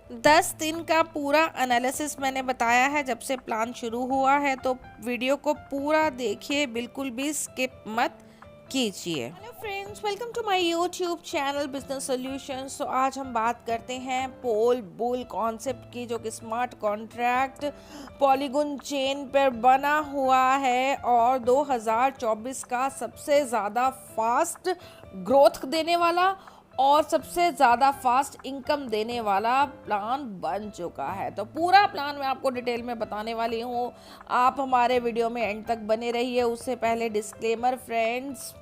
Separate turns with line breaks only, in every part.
10 दिन का पूरा एनालिसिस मैंने बताया है जब से प्लान शुरू हुआ है, तो वीडियो को पूरा देखिए, बिल्कुल भी स्किप मत कीजिए। Hello friends, welcome to my YouTube channel business solutions. तो आज हम बात करते हैं पोल बुल कॉन्सेप्ट की, जो कि स्मार्ट कॉन्ट्रैक्ट पॉलीगन चेन पर बना हुआ है और 2024 का सबसे ज़्यादा फास्ट ग्रोथ देने वाला और सबसे ज़्यादा फास्ट इनकम देने वाला प्लान बन चुका है। तो पूरा प्लान मैं आपको डिटेल में बताने वाली हूँ, आप हमारे वीडियो में एंड तक बने रहिए। उससे पहले डिस्क्लेमर फ्रेंड्स,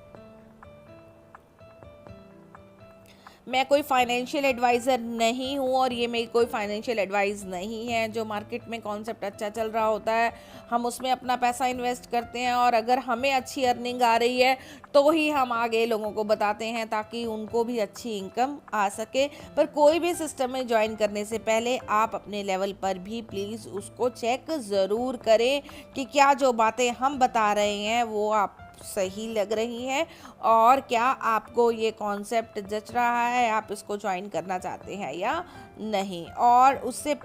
मैं कोई फाइनेंशियल एडवाइज़र नहीं हूँ और ये मेरी कोई फाइनेंशियल एडवाइस नहीं है। जो मार्केट में कॉन्सेप्ट अच्छा चल रहा होता है, हम उसमें अपना पैसा इन्वेस्ट करते हैं और अगर हमें अच्छी अर्निंग आ रही है तो ही हम आगे लोगों को बताते हैं, ताकि उनको भी अच्छी इनकम आ सके। पर कोई भी सिस्टम में ज्वाइन करने से पहले आप अपने लेवल पर भी प्लीज़ उसको चेक ज़रूर करें कि क्या जो बातें हम बता रहे हैं वो आप सही लग रही है और क्या आपको ये कॉन्सेप्ट जच रहा है, आप इसको ज्वाइन करना चाहते हैं या नहीं। और उससे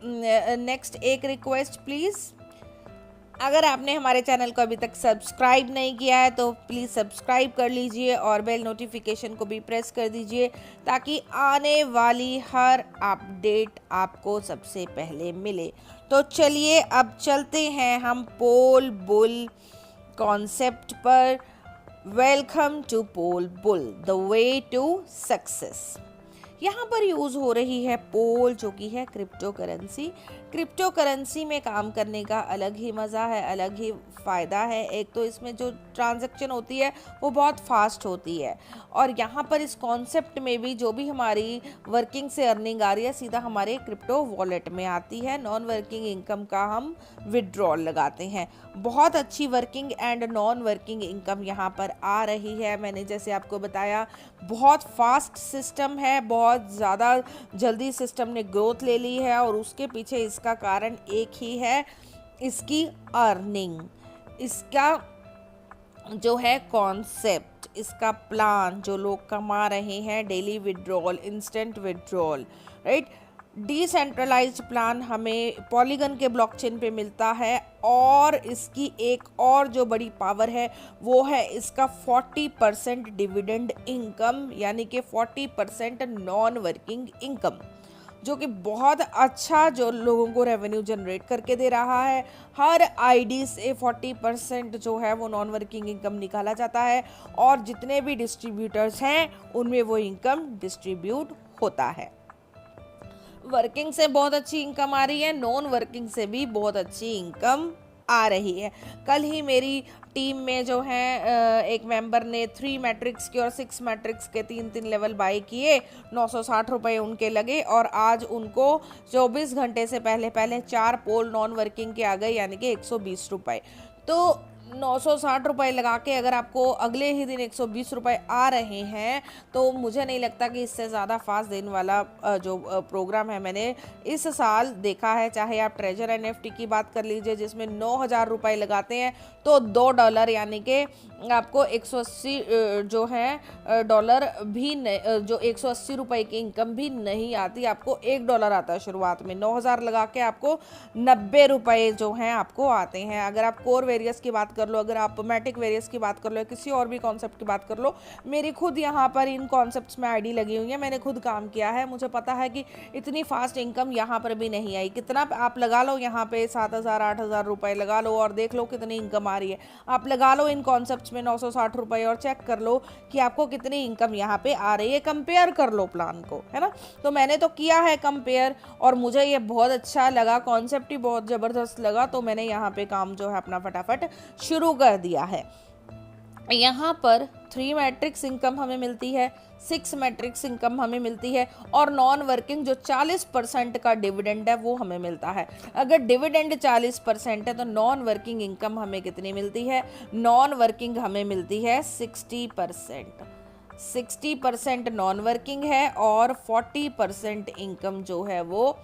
नेक्स्ट एक रिक्वेस्ट प्लीज़, अगर आपने हमारे चैनल को अभी तक सब्सक्राइब नहीं किया है तो प्लीज़ सब्सक्राइब कर लीजिए और बेल नोटिफिकेशन को भी प्रेस कर दीजिए, ताकि आने वाली हर अपडेट आपको सबसे पहले मिले। तो चलिए अब चलते हैं हम पोल बुल कॉन्सेप्ट पर। Welcome to Pol Bull, the way to success. यहाँ पर यूज़ हो रही है पोल, जो कि है क्रिप्टो करेंसी। क्रिप्टो करेंसी में काम करने का अलग ही मज़ा है, अलग ही फ़ायदा है। एक तो इसमें जो ट्रांजैक्शन होती है वो बहुत फास्ट होती है, और यहाँ पर इस कॉन्सेप्ट में भी जो भी हमारी वर्किंग से अर्निंग आ रही है सीधा हमारे क्रिप्टो वॉलेट में आती है। नॉन वर्किंग इनकम का हम विड्रॉल लगाते हैं। बहुत अच्छी working and non working income यहाँ पर आ रही है। मैंने जैसे आपको बताया, बहुत फास्ट सिस्टम है, बहुत ज़्यादा जल्दी सिस्टम ने ग्रोथ ले ली है, और उसके पीछे इसका कारण एक ही है, इसकी अर्निंग, इसका जो है कॉन्सेप्ट, इसका प्लान जो लोग कमा रहे हैं, daily withdrawal, instant withdrawal, right. Decentralised plan हमें पॉलीगन के ब्लॉकचेन पे मिलता है, और इसकी एक और जो बड़ी पावर है वो है इसका 40% डिविडेंड इनकम, यानी कि 40% नॉन वर्किंग इनकम, जो कि बहुत अच्छा जो लोगों को रेवेन्यू जनरेट करके दे रहा है। हर आईडी से 40% जो है वो नॉन वर्किंग इनकम निकाला जाता है, और जितने भी डिस्ट्रीब्यूटर्स हैं उनमें वो इनकम डिस्ट्रीब्यूट होता है। वर्किंग से बहुत अच्छी इनकम आ रही है, नॉन वर्किंग से भी बहुत अच्छी इनकम आ रही है। कल ही मेरी टीम में जो है एक मेंबर ने 3 मैट्रिक्स के और 6 मैट्रिक्स के 3 लेवल बाई किए, 960 रुपये उनके लगे, और आज उनको 24 घंटे से पहले 4 पोल नॉन वर्किंग के आ गए, यानी कि 120 रुपये। तो 960 रुपये लगा के अगर आपको अगले ही दिन 120 रुपये आ रहे हैं, तो मुझे नहीं लगता कि इससे ज़्यादा फास्ट देने वाला जो प्रोग्राम है मैंने इस साल देखा है। चाहे आप ट्रेजर एनएफटी की बात कर लीजिए, जिसमें 9,000 रुपये लगाते हैं तो $2, यानी कि आपको 180 जो है डॉलर भी जो 180 रुपये की इनकम भी नहीं आती, आपको $1 आता है शुरुआत में। 9,000 लगा के आपको 90 रुपये जो हैं आपको आते हैं। अगर आप कोर वेरियस की बात कर लो, अगर आप मैटिक वेरियस की बात कर लो, किसी और भी कॉन्सेप्ट की बात कर लो, मेरी खुद यहाँ पर इन कॉन्सेप्ट्स में आईडी लगी हुई है, मैंने खुद काम किया है, मुझे पता है कि इतनी फास्ट इनकम यहाँ पर भी नहीं आई। कितना आप लगा लो, यहाँ पे 7,000 8,000 रुपये लगा लो और देख लो कितनी इनकम आ रही है। आप लगा लो इन कॉन्सेप्ट्स में 960 रुपये और चेक कर लो कि आपको कितनी इनकम यहाँ पे आ रही है। कंपेयर कर लो प्लान को, है ना। तो मैंने तो किया है कंपेयर, और मुझे ये बहुत अच्छा लगा, कॉन्सेप्ट ही बहुत ज़बरदस्त लगा, तो मैंने यहाँ पे काम जो है अपना फटाफट शुरू कर दिया है। यहाँ पर 3 मैट्रिक्स इनकम हमें मिलती है, 6 मैट्रिक्स इनकम हमें मिलती है, और नॉन वर्किंग जो 40% का डिविडेंड है वो हमें मिलता है। अगर डिविडेंड 40% है तो नॉन वर्किंग इनकम हमें कितनी मिलती है? नॉन वर्किंग हमें मिलती है 60%। 60% नॉन वर्किंग है और 40% इनकम जो है वो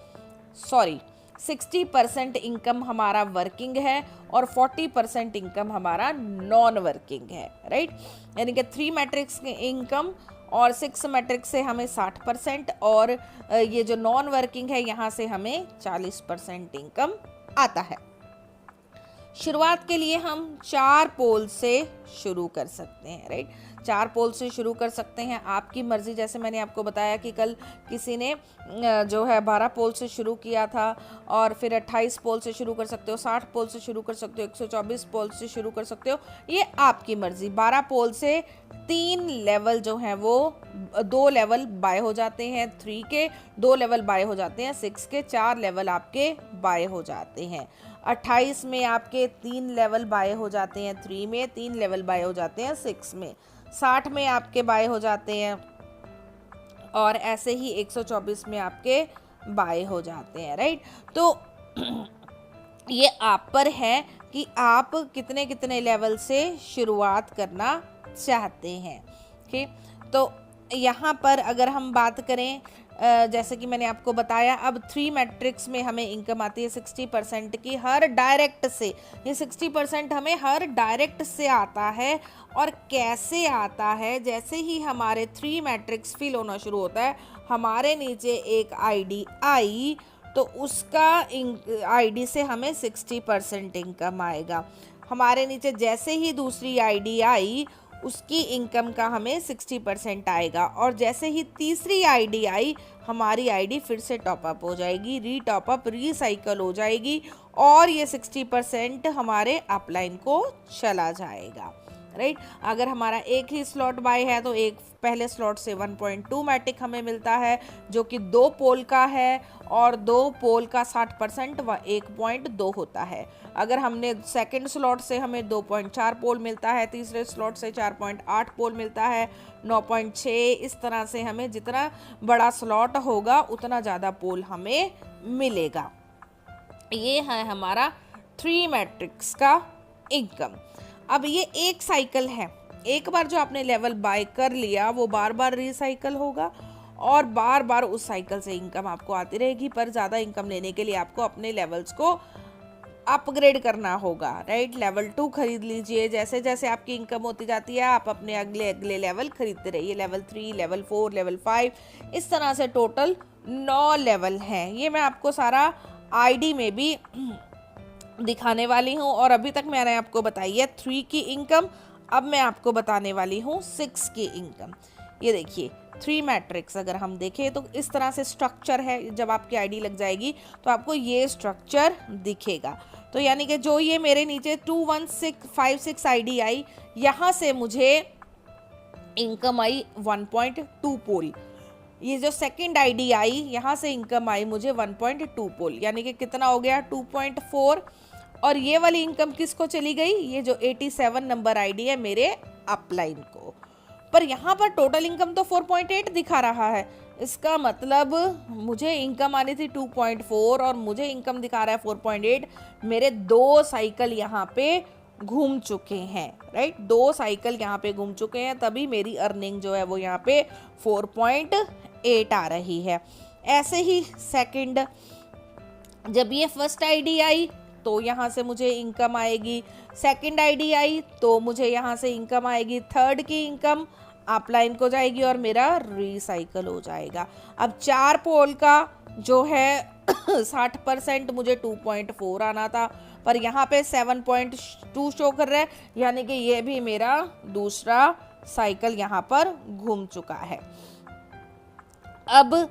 60% इनकम हमारा वर्किंग है और 40% इनकम हमारा नॉन वर्किंग है, राइट। यानी कि 3 मैट्रिक्स की इनकम और 6 मैट्रिक्स से हमें 60% और ये जो नॉन वर्किंग है यहाँ से हमें 40% इनकम आता है। शुरुआत के लिए हम 4 पोल से शुरू कर सकते हैं, राइट। 4 पोल से शुरू कर सकते हैं, आपकी मर्जी। जैसे मैंने आपको बताया कि कल किसी ने जो है 12 पोल से शुरू किया था, और फिर 28 पोल से शुरू कर सकते हो, 60 पोल से शुरू कर सकते हो, 124 पोल से शुरू कर सकते हो, ये आपकी मर्जी। 12 पोल से 3 लेवल जो हैं वो 2 लेवल बाय हो जाते हैं 3 के, 2 लेवल बाय हो जाते हैं 6 के, 4 लेवल आपके बाय हो जाते हैं। 28 में आपके 3 लेवल बाय हो जाते हैं 3 में, 3 लेवल बाय हो जाते हैं 6 में, 60 में आपके बाय हो जाते हैं, और ऐसे ही 124 में आपके बाय हो जाते हैं, राइट। तो ये आप पर है कि आप कितने कितने लेवल से शुरुआत करना चाहते हैं, ठीक। तो यहाँ पर अगर हम बात करें, जैसे कि मैंने आपको बताया, अब 3 मैट्रिक्स में हमें इनकम आती है 60% की हर डायरेक्ट से। ये 60% हमें हर डायरेक्ट से आता है। और कैसे आता है? जैसे ही हमारे 3 मैट्रिक्स फिल होना शुरू होता है, हमारे नीचे एक आईडी आई, तो उसका आईडी से हमें 60% इनकम आएगा। हमारे नीचे जैसे ही दूसरी आईडी आई, उसकी इनकम का हमें 60% आएगा। और जैसे ही तीसरी आईडी आई, हमारी आईडी फिर से टॉपअप हो जाएगी, रीटॉपअप, रीसाइकल हो जाएगी, और ये 60% हमारे अपलाइन को चला जाएगा, राइट। अगर हमारा एक ही स्लॉट बाय है तो एक पहले स्लॉट से 1.2 मैटिक हमें मिलता है, जो कि 2 पोल का है, और 2 पोल का 60% व 1.2 होता है। अगर हमने सेकंड स्लॉट से हमें 2.4 पोल मिलता है, तीसरे स्लॉट से 4.8 पोल मिलता है, 9.6, इस तरह से हमें जितना बड़ा स्लॉट होगा उतना ज़्यादा पोल हमें मिलेगा। ये है हमारा 3 मैट्रिक्स का इनकम। अब ये एक साइकिल है, एक बार जो आपने लेवल बाय कर लिया वो बार बार रिसाइकल होगा, और बार बार उस साइकिल से इनकम आपको आती रहेगी। पर ज़्यादा इनकम लेने के लिए आपको अपने लेवल्स को अपग्रेड करना होगा, राइट। लेवल 2 खरीद लीजिए। जैसे जैसे आपकी इनकम होती जाती है, आप अपने अगले अगले लेवल खरीदते रहिए। लेवल 3, लेवल 4, लेवल 5, इस तरह से टोटल 9 लेवल हैं। ये मैं आपको सारा आईडी में भी दिखाने वाली हूँ। और अभी तक मैंने आपको बताई है 3 की इनकम, अब मैं आपको बताने वाली हूँ 6 की इनकम। ये देखिए 3 मैट्रिक्स अगर हम देखें तो इस तरह से स्ट्रक्चर है। जब आपकी आईडी लग जाएगी तो आपको ये स्ट्रक्चर दिखेगा। तो यानी कि जो ये मेरे नीचे 21656 आईडी आई, यहाँ से मुझे इनकम आई 1.2 पोल। ये जो सेकंड आईडी आई, यहाँ से इनकम आई मुझे 1.2 पोल, यानी कि कितना हो गया 2.4। और ये वाली इनकम किसको चली गई? ये जो 87 नंबर आईडी है मेरे अपलाइन को। पर यहाँ पर टोटल इनकम तो 4.8 दिखा रहा है। इसका मतलब मुझे इनकम आनी थी 2.4 और मुझे इनकम दिखा रहा है 4.8। मेरे 2 साइकिल यहाँ पे घूम चुके हैं, राइट। 2 साइकिल यहाँ पे घूम चुके हैं, तभी मेरी अर्निंग जो है वो यहाँ पे 4.8 आ रही है। ऐसे ही सेकंड, जब ये फर्स्ट आईडी आई तो यहाँ से मुझे इनकम आएगी, सेकंड आईडी आई तो मुझे यहाँ से इनकम आएगी, थर्ड की इनकम अपलाइन को जाएगी और मेरा रिसाइकल हो जाएगा। अब 4 पोल का जो है 60% मुझे 2.4 आना था, पर यहाँ पे 7.2 शो कर रहा है, यानी कि ये भी मेरा दूसरा साइकिल यहाँ पर घूम चुका है। अब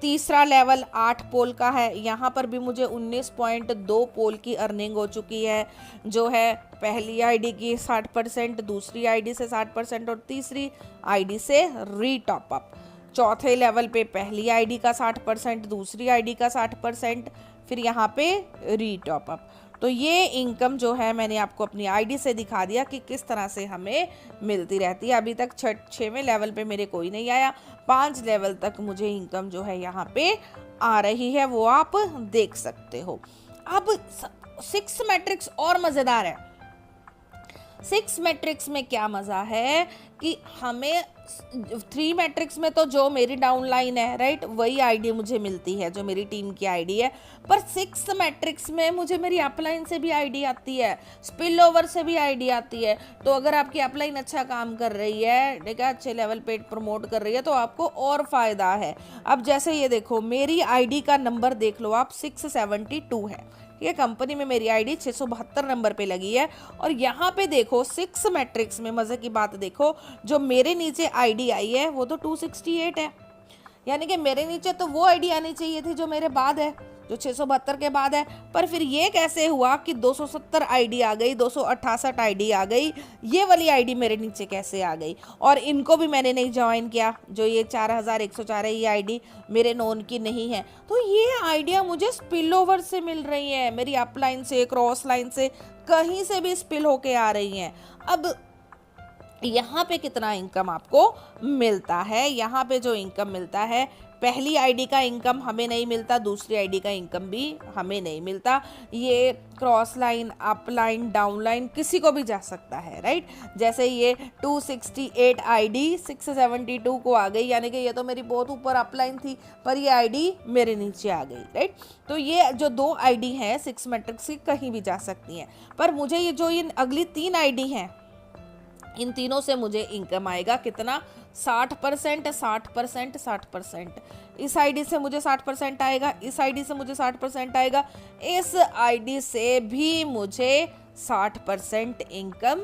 तीसरा लेवल 8 पोल का है, यहाँ पर भी मुझे 19.2 पोल की अर्निंग हो चुकी है, जो है पहली आईडी की 60%, दूसरी आईडी से 60% और तीसरी आईडी से रीटॉपअप। चौथे लेवल पे पहली आईडी का 60%, दूसरी आईडी का 60%, फिर यहाँ पे रीटॉपअप। तो ये इनकम जो है मैंने आपको अपनी आईडी से दिखा दिया कि किस तरह से हमें मिलती रहती है। अभी तक 6वें लेवल पे मेरे कोई नहीं आया, 5 लेवल तक मुझे इनकम जो है यहाँ पे आ रही है, वो आप देख सकते हो। अब 6 मैट्रिक्स और मज़ेदार है। 6 मैट्रिक्स में क्या मज़ा है कि हमें 3 मैट्रिक्स में तो जो मेरी डाउनलाइन है, राइट, वही आईडी मुझे मिलती है जो मेरी टीम की आईडी है, पर 6 मैट्रिक्स में मुझे मेरी अपलाइन से भी आईडी आती है, स्पिल ओवर से भी आईडी आती है। तो अगर आपकी अपलाइन अच्छा काम कर रही है, ठीक है, अच्छे लेवल पे प्रमोट कर रही है, तो आपको और फायदा है। अब जैसे ये देखो, मेरी आईडी का नंबर देख लो आप, 672 है, ये कंपनी में मेरी आईडी 672 नंबर पे लगी है। और यहाँ पे देखो 6 मैट्रिक्स में मजे की बात देखो, जो मेरे नीचे आईडी आई है वो तो 268 है, यानी कि मेरे नीचे तो वो आईडी आनी चाहिए थी जो मेरे बाद है, जो 672 के बाद है। पर फिर ये कैसे हुआ कि 270 आईडी आ गई, 268 आईडी आ गई, ये वाली आईडी मेरे नीचे कैसे आ गई? और इनको भी मैंने नहीं ज्वाइन किया, जो ये 4104 है, ये आईडी मेरे नोन की नहीं है। तो ये आइडिया मुझे स्पिल ओवर से मिल रही है, मेरी अपलाइन से, क्रॉस लाइन से, कहीं से भी स्पिल होके आ रही हैं। अब यहाँ पे कितना इनकम आपको मिलता है? यहाँ पे जो इनकम मिलता है, पहली आईडी का इनकम हमें नहीं मिलता, दूसरी आईडी का इनकम भी हमें नहीं मिलता। ये cross line, up line, down line किसी को भी जा सकता है, राइट। जैसे ये 268 आईडी 672 को आ गई, यानी कि ये तो मेरी बहुत ऊपर अप लाइन थी, पर ये आईडी मेरे नीचे आ गई, राइट। तो ये जो 2 आईडी हैं 6 मैट्रिक्स की, कहीं भी जा सकती हैं। पर मुझे ये जो ये अगली 3 आईडी हैं, इन तीनों से मुझे इनकम आएगा कितना? 60%, 60%, 60%। इस आईडी से मुझे 60% आएगा, इस आईडी से मुझे 60% आएगा, इस आईडी से भी मुझे 60% इनकम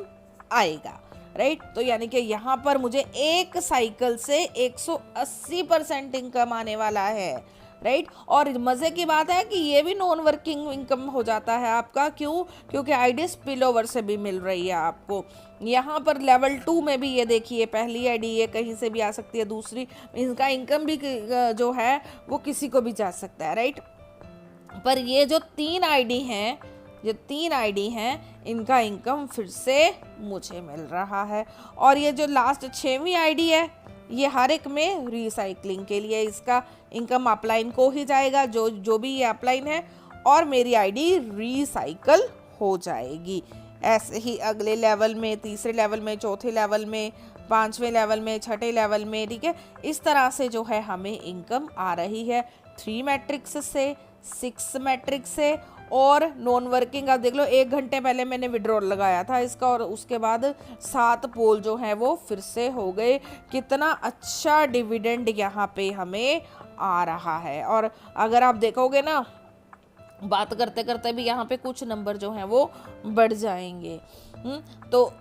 आएगा, राइट। तो यानी कि यहाँ पर मुझे एक साइकिल से 180% इनकम आने वाला है, राइट। और मज़े की बात है कि ये भी नॉन वर्किंग इनकम हो जाता है आपका। क्यों? क्योंकि आईडी स्पिल ओवर से भी मिल रही है आपको। यहाँ पर लेवल 2 में भी ये देखिए, पहली आईडी ये कहीं से भी आ सकती है, दूसरी, इनका इनकम भी जो है वो किसी को भी जा सकता है, राइट। पर ये जो 3 आईडी हैं, जो 3 आईडी हैं, इनका इनकम फिर से मुझे मिल रहा है। और ये जो लास्ट 6वीं आईडी है, ये हर एक में रिसाइकलिंग के लिए इसका इनकम अपलाइन को ही जाएगा, जो भी ये अपलाइन है, और मेरी आईडी रिसाइकल हो जाएगी। ऐसे ही अगले लेवल में, तीसरे लेवल में, चौथे लेवल में, 5वें लेवल में, 6ठे लेवल में, ठीक है। इस तरह से जो है हमें इनकम आ रही है 3 मैट्रिक्स से, 6 मैट्रिक्स से, और नॉन वर्किंग। आप देख लो, 1 घंटे पहले मैंने विड्रॉल लगाया था इसका, और उसके बाद 7 पोल जो है वो फिर से हो गए। कितना अच्छा डिविडेंड यहाँ पे हमें आ रहा है। और अगर आप देखोगे ना, बात करते करते भी यहाँ पे कुछ नंबर जो हैं वो बढ़ जाएंगे। तो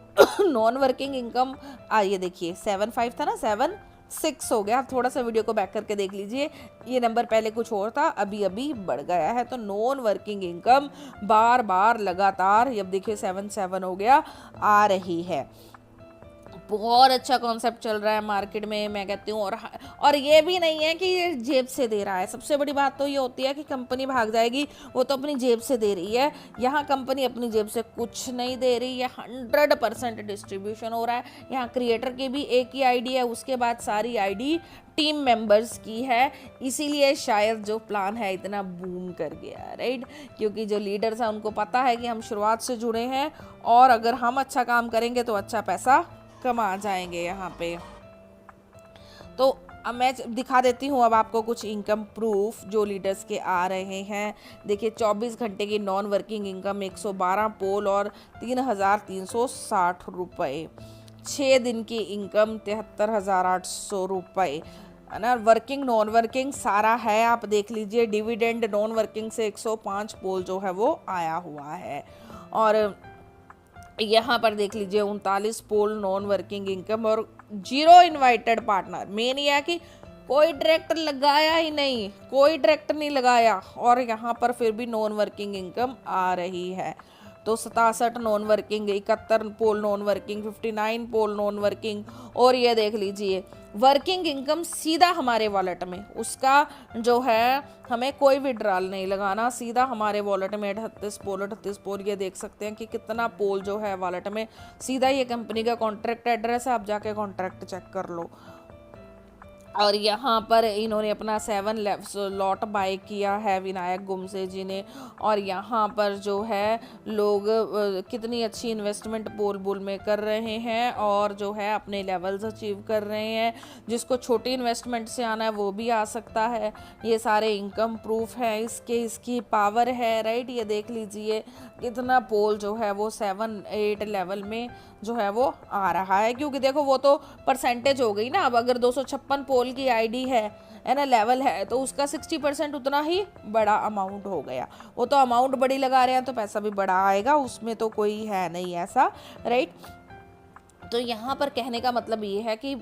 नॉन वर्किंग इनकम ये देखिए 75 था ना, 76 हो गया। आप थोड़ा सा वीडियो को बैक करके देख लीजिए, ये नंबर पहले कुछ और था, अभी अभी बढ़ गया है। तो नॉन वर्किंग इनकम बार बार लगातार, अब देखिए 77 हो गया, आ रही है। बहुत अच्छा कॉन्सेप्ट चल रहा है मार्केट में, मैं कहती हूँ। और ये भी नहीं है कि ये जेब से दे रहा है। सबसे बड़ी बात तो ये होती है कि कंपनी भाग जाएगी, वो तो अपनी जेब से दे रही है। यहाँ कंपनी अपनी जेब से कुछ नहीं दे रही है, 100% डिस्ट्रीब्यूशन हो रहा है। यहाँ क्रिएटर की भी एक ही आईडी है, उसके बाद सारी आईडी टीम मेंबर्स की है। इसीलिए शायद जो प्लान है इतना बूम कर गया, राइट। क्योंकि जो लीडर्स हैं उनको पता है कि हम शुरुआत से जुड़े हैं, और अगर हम अच्छा काम करेंगे तो अच्छा पैसा कमा जाएंगे यहाँ पे। तो अब मैं दिखा देती हूँ अब आपको कुछ इनकम प्रूफ जो लीडर्स के आ रहे हैं। देखिए 24 घंटे की नॉन वर्किंग इनकम 112 पोल और 3,360 रुपये। 6 दिन की इनकम 73,800 रुपये, है ना। वर्किंग नॉन वर्किंग सारा है, आप देख लीजिए। डिविडेंड नॉन वर्किंग से 105 पोल जो है वो आया हुआ है। और यहाँ पर देख लीजिए 39 पोल नॉन वर्किंग इनकम, और 0 इनवाइटेड पार्टनर। मेन यह है कि कोई डायरेक्टर लगाया ही नहीं, कोई डायरेक्टर नहीं लगाया, और यहाँ पर फिर भी नॉन वर्किंग इनकम आ रही है। तो 67 नॉन वर्किंग, 71 पोल नॉन वर्किंग, 59 पोल नॉन वर्किंग। और ये देख लीजिए वर्किंग इनकम सीधा हमारे वॉलेट में, उसका जो है हमें कोई विड्रॉल नहीं लगाना, सीधा हमारे वॉलेट में 38 पोल। ये देख सकते हैं कि कितना पोल जो है वॉलेट में, सीधा ये कंपनी का कॉन्ट्रैक्ट एड्रेस है, आप जाके कॉन्ट्रैक्ट चेक कर लो। और यहाँ पर इन्होंने अपना 7 लॉट बाय किया है विनायक गुमसे जी ने। और यहाँ पर जो है लोग कितनी अच्छी इन्वेस्टमेंट पोल बुल में कर रहे हैं और जो है अपने लेवल्स अचीव कर रहे हैं। जिसको छोटी इन्वेस्टमेंट से आना है वो भी आ सकता है। ये सारे इनकम प्रूफ है इसके, इसकी पावर है, राइट। ये देख लीजिए कितना पोल जो है वो 7-8 लेवल में जो है वो आ रहा है, क्योंकि देखो वो तो परसेंटेज हो गई ना। अब अगर 256 पोल की आईडी है ना, लेवल है, तो उसका 60% उतना ही बड़ा अमाउंट हो गया। वो तो अमाउंट बड़ी लगा रहे हैं तो पैसा भी बड़ा आएगा, उसमें तो कोई है नहीं ऐसा, राइट। तो यहाँ पर कहने का मतलब ये है कि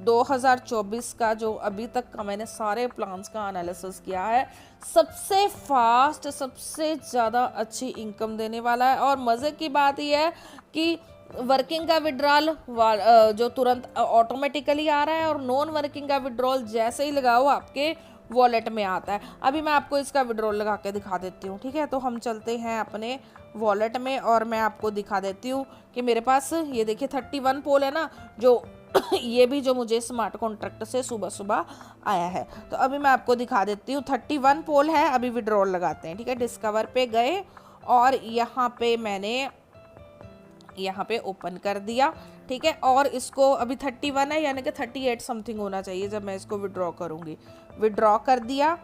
2024 का जो अभी तक का मैंने सारे प्लान्स का एनालिसिस किया है, सबसे फास्ट, सबसे ज़्यादा अच्छी इनकम देने वाला है। और मज़े की बात यह है कि वर्किंग का विड्रॉल जो तुरंत ऑटोमेटिकली आ रहा है, और नॉन वर्किंग का विड्रॉल जैसे ही लगाओ आपके वॉलेट में आता है। अभी मैं आपको इसका विड्रॉल लगा के दिखा देती हूँ, ठीक है। तो हम चलते हैं अपने वॉलेट में और मैं आपको दिखा देती हूँ कि मेरे पास ये देखिए 31 पोल है ना, जो ये भी जो मुझे स्मार्ट कॉन्ट्रैक्ट से सुबह सुबह आया है। तो अभी मैं आपको दिखा देती हूँ, 31 पोल है। अभी विड्रॉल लगाते हैं, ठीक है। डिस्कवर पे गए और यहाँ पे मैंने यहाँ पे ओपन कर दिया, ठीक है। और इसको अभी 31 है, यानी कि 38 समथिंग होना चाहिए जब मैं इसको विड्रॉ करूँगी। विड्रॉ कर दिया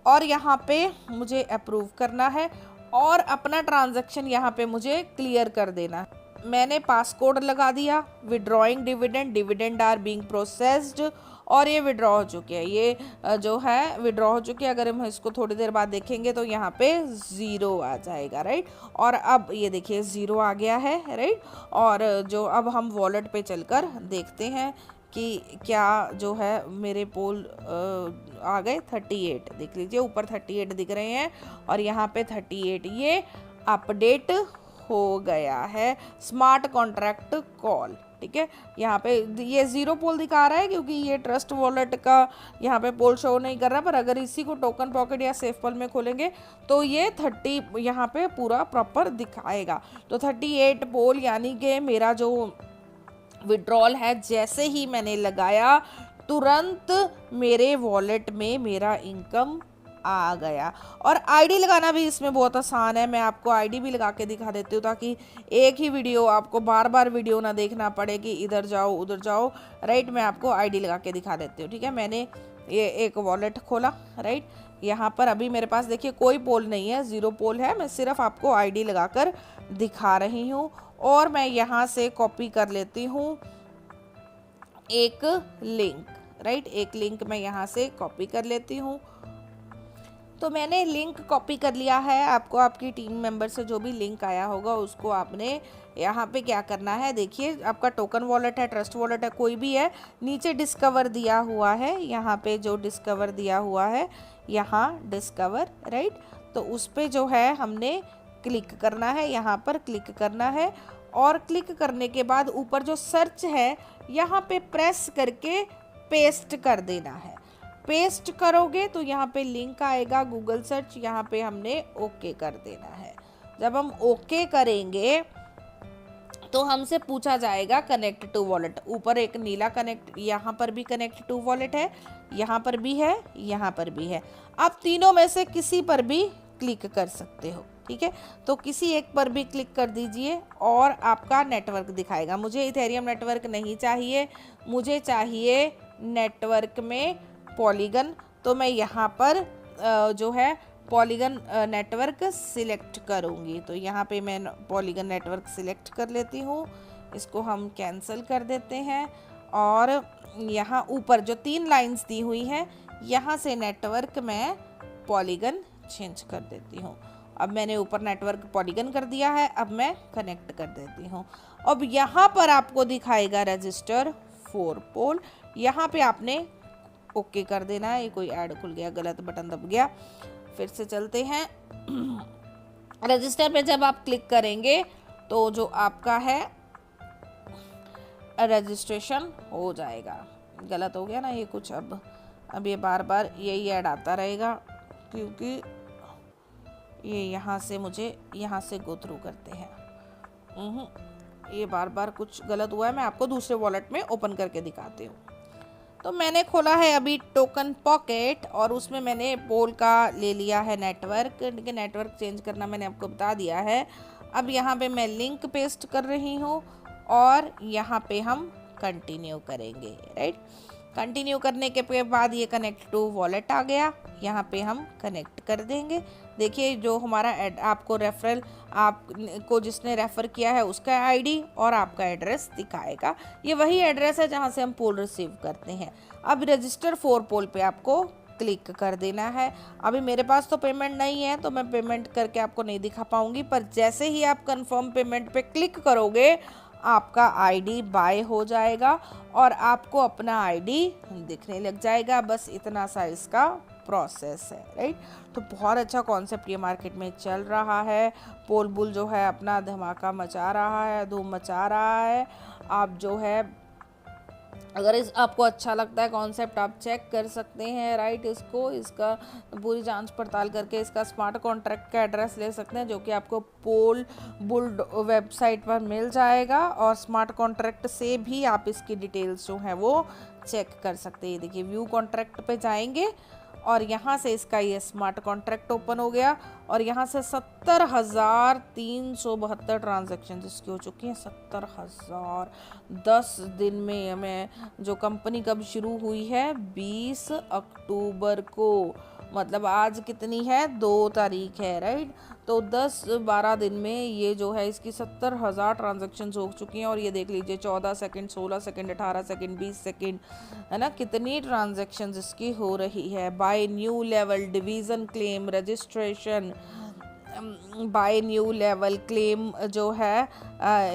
और यहाँ पे मुझे अप्रूव करना है और अपना ट्रांजैक्शन यहाँ पे मुझे क्लियर कर देना है। मैंने पासकोड लगा दिया, withdrawing dividend, dividend are being processed, और ये विड्रॉ हो चुके हैं। ये जो है विड्रॉ हो चुके हैं। अगर हम इसको थोड़ी देर बाद देखेंगे तो यहाँ पे 0 आ जाएगा, राइट। और अब ये देखिए 0 आ गया है, राइट। और जो अब हम वॉलेट पे चलकर देखते हैं कि क्या जो है मेरे पोल आ गए 38, देख लीजिए ऊपर 38 दिख रहे हैं और यहाँ पे 38 ये अपडेट हो गया है स्मार्ट कॉन्ट्रैक्ट कॉल, ठीक है। यहाँ पे ये 0 पोल दिखा रहा है क्योंकि ये ट्रस्ट वॉलेट का यहाँ पे पोल शो नहीं कर रहा, पर अगर इसी को टोकन पॉकेट या सेफ पल में खोलेंगे तो ये 30 यहाँ पे पूरा प्रॉपर दिखाएगा। तो 38 पोल यानी कि मेरा जो विड्रॉल है जैसे ही मैंने लगाया तुरंत मेरे वॉलेट में मेरा इनकम आ गया। और आईडी लगाना भी इसमें बहुत आसान है। मैं आपको आईडी भी लगा के दिखा देती हूँ ताकि एक ही वीडियो आपको बार बार वीडियो ना देखना पड़े कि इधर जाओ उधर जाओ, राइट। मैं आपको आईडी लगा के दिखा देती हूँ, ठीक है। मैंने ये एक वॉलेट खोला, राइट। यहाँ पर अभी मेरे पास देखिए कोई पोल नहीं है, 0 पोल है। मैं सिर्फ आपको आईडी लगाकर दिखा रही हूँ। और मैं यहाँ से कॉपी कर लेती हूँ एक लिंक, राइट। एक लिंक मैं यहाँ से कॉपी कर लेती हूँ। तो मैंने लिंक कॉपी कर लिया है। आपको आपकी टीम मेंबर से जो भी लिंक आया होगा उसको आपने यहाँ पे क्या करना है, देखिए आपका टोकन वॉलेट है, ट्रस्ट वॉलेट है, कोई भी है, नीचे डिस्कवर दिया हुआ है। यहाँ पे जो डिस्कवर दिया हुआ है, यहाँ डिस्कवर, राइट। तो उस पर जो है हमने क्लिक करना है, यहाँ पर क्लिक करना है। और क्लिक करने के बाद ऊपर जो सर्च है यहाँ पे प्रेस करके पेस्ट कर देना है। पेस्ट करोगे तो यहाँ पे लिंक आएगा गूगल सर्च, यहाँ पे हमने ओके कर देना है। जब हम ओके करेंगे तो हमसे पूछा जाएगा कनेक्ट टू वॉलेट। ऊपर एक नीला कनेक्ट, यहाँ पर भी कनेक्ट टू वॉलेट है, यहाँ पर भी है, यहाँ पर भी है। आप तीनों में से किसी पर भी क्लिक कर सकते हो, ठीक है। तो किसी एक पर भी क्लिक कर दीजिए और आपका नेटवर्क दिखाएगा। मुझे इथेरियम नेटवर्क नहीं चाहिए, मुझे चाहिए नेटवर्क में पॉलीगन। तो मैं यहाँ पर जो है पॉलीगन नेटवर्क सिलेक्ट करूँगी। तो यहाँ पे मैं पॉलीगन नेटवर्क सिलेक्ट कर लेती हूँ। इसको हम कैंसिल कर देते हैं और यहाँ ऊपर जो 3 लाइंस दी हुई हैं यहाँ से नेटवर्क मैं पॉलीगन चेंज कर देती हूँ। अब मैंने ऊपर नेटवर्क पॉलीगन कर दिया है, अब मैं कनेक्ट कर देती हूँ। अब यहाँ पर आपको दिखाएगा रजिस्टर 4 पोल, यहाँ पे आपने ओके कर देना है। ये कोई ऐड खुल गया, गलत बटन दब गया। फिर से चलते हैं। रजिस्टर पे जब आप क्लिक करेंगे तो जो आपका है रजिस्ट्रेशन हो जाएगा। गलत हो गया ना ये कुछ, अब ये बार बार यही ऐड आता रहेगा क्योंकि ये यहाँ से मुझे यहाँ से गो थ्रू करते हैं। ये बार बार कुछ गलत हुआ है। मैं आपको दूसरे वॉलेट में ओपन करके दिखाती हूँ। तो मैंने खोला है अभी टोकन पॉकेट और उसमें मैंने पोल का ले लिया है नेटवर्क। नेटवर्क चेंज करना मैंने आपको बता दिया है। अब यहाँ पे मैं लिंक पेस्ट कर रही हूँ और यहाँ पे हम कंटिन्यू करेंगे, राइट। कंटिन्यू करने के बाद ये कनेक्ट टू वॉलेट आ गया, यहाँ पे हम कनेक्ट कर देंगे। देखिए जो हमारा आपको रेफरल, आपको जिसने रेफ़र किया है उसका आईडी और आपका एड्रेस दिखाएगा। ये वही एड्रेस है जहाँ से हम पोल रिसीव करते हैं। अब रजिस्टर फॉर पोल पे आपको क्लिक कर देना है। अभी मेरे पास तो पेमेंट नहीं है तो मैं पेमेंट करके आपको नहीं दिखा पाऊंगी, पर जैसे ही आप कंफर्म पेमेंट पे क्लिक करोगे आपका आईडी बाय हो जाएगा और आपको अपना आईडी दिखने लग जाएगा। बस इतना सा इसका प्रोसेस है, राइट। तो बहुत अच्छा कॉन्सेप्ट ये मार्केट में चल रहा है। पोल बुल जो है अपना धमाका मचा रहा है, धूम मचा रहा है। आप जो है अगर आपको अच्छा लगता है कॉन्सेप्ट आप चेक कर सकते हैं, राइट। इसका पूरी जांच पड़ताल करके इसका स्मार्ट कॉन्ट्रैक्ट का एड्रेस ले सकते हैं जो कि आपको पोल बुल वेबसाइट पर मिल जाएगा और स्मार्ट कॉन्ट्रैक्ट से भी आप इसकी डिटेल्स जो है वो चेक कर सकते हैं। देखिए व्यू कॉन्ट्रैक्ट पे जाएंगे और यहाँ से इसका ये स्मार्ट कॉन्ट्रैक्ट ओपन हो गया और यहाँ से 70,372 ट्रांजैक्शन जिसकी हो चुकी हैं। 70,000 10 दिन में। हमें जो कंपनी कब शुरू हुई है 20 अक्टूबर को, मतलब आज कितनी है 2 तारीख है, राइट। तो 10-12 दिन में ये जो है इसकी 70,000 ट्रांजैक्शंस हो चुकी हैं। और ये देख लीजिए 14 सेकंड, 16 सेकंड, 18 सेकंड, 20 सेकंड, है ना, कितनी ट्रांजैक्शंस इसकी हो रही है। By new level division claim registration, by new level claim जो है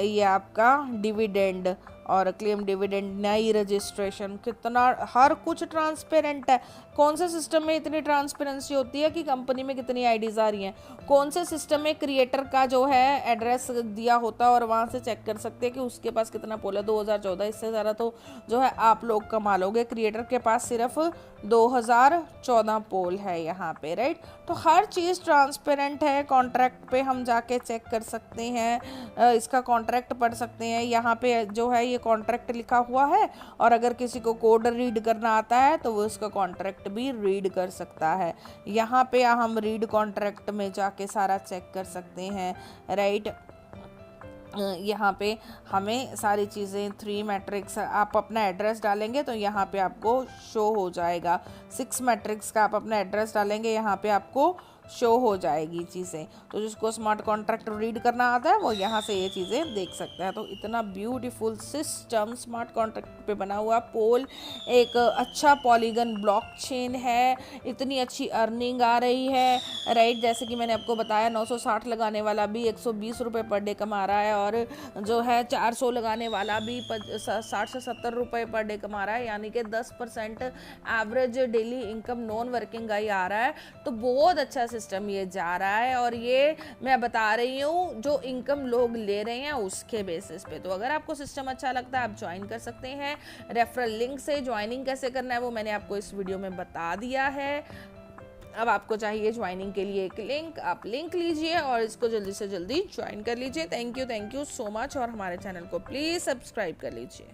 ये आपका डिविडेंड और क्लेम डिविडेंड, नई रजिस्ट्रेशन, कितना हर कुछ ट्रांसपेरेंट है। कौन से सिस्टम में इतनी ट्रांसपेरेंसी होती है कि कंपनी में कितनी आईडीज आ रही हैं। कौन से सिस्टम में क्रिएटर का जो है एड्रेस दिया होता है और वहाँ से चेक कर सकते हैं कि उसके पास कितना पोल है। 2014, इससे ज़्यादा तो जो है आप लोग कमा लोगे। क्रिएटर के पास सिर्फ 2014 पोल है यहाँ पे, राइट। तो हर चीज़ ट्रांसपेरेंट है। कॉन्ट्रैक्ट पे हम जाके चेक कर सकते हैं, इसका कॉन्ट्रैक्ट पढ़ सकते हैं। यहाँ पे जो है ये कॉन्ट्रैक्ट लिखा हुआ है और अगर किसी को कोड रीड करना आता है तो वो इसका कॉन्ट्रैक्ट भी रीड कर सकता है। यहाँ पे हम रीड कॉन्ट्रैक्ट में जाके सारा चेक कर सकते हैं, राइट। यहाँ पे हमें सारी चीज़ें 3 मैट्रिक्स, आप अपना एड्रेस डालेंगे तो यहाँ पे आपको शो हो जाएगा। 6 मैट्रिक्स का आप अपना एड्रेस डालेंगे यहाँ पे आपको शो हो जाएगी चीज़ें। तो जिसको स्मार्ट कॉन्ट्रैक्ट रीड करना आता है वो यहाँ से ये चीज़ें देख सकते हैं। तो इतना ब्यूटीफुल सिस्टम स्मार्ट कॉन्ट्रैक्ट पे बना हुआ। पोल एक अच्छा पॉलीगन ब्लॉकचेन है, इतनी अच्छी अर्निंग आ रही है, राइट। जैसे कि मैंने आपको बताया 960 लगाने वाला भी 120 रुपये पर डे कमा रहा है और जो है 400 लगाने वाला भी 60 से 70 रुपये पर डे कमा रहा है, यानी कि 10% average daily income non working का ही आ रहा है। तो बहुत अच्छा सिस्टम ये जा रहा है और ये मैं बता रही हूँ जो इनकम लोग ले रहे हैं उसके बेसिस पे। तो अगर आपको सिस्टम अच्छा लगता है आप ज्वाइन कर सकते हैं। रेफरल लिंक से ज्वाइनिंग कैसे करना है वो मैंने आपको इस वीडियो में बता दिया है। अब आपको चाहिए ज्वाइनिंग के लिए एक लिंक, आप लिंक लीजिए और इसको जल्दी से जल्दी ज्वाइन कर लीजिए। थैंक यू सो मच और हमारे चैनल को प्लीज़ सब्सक्राइब कर लीजिए।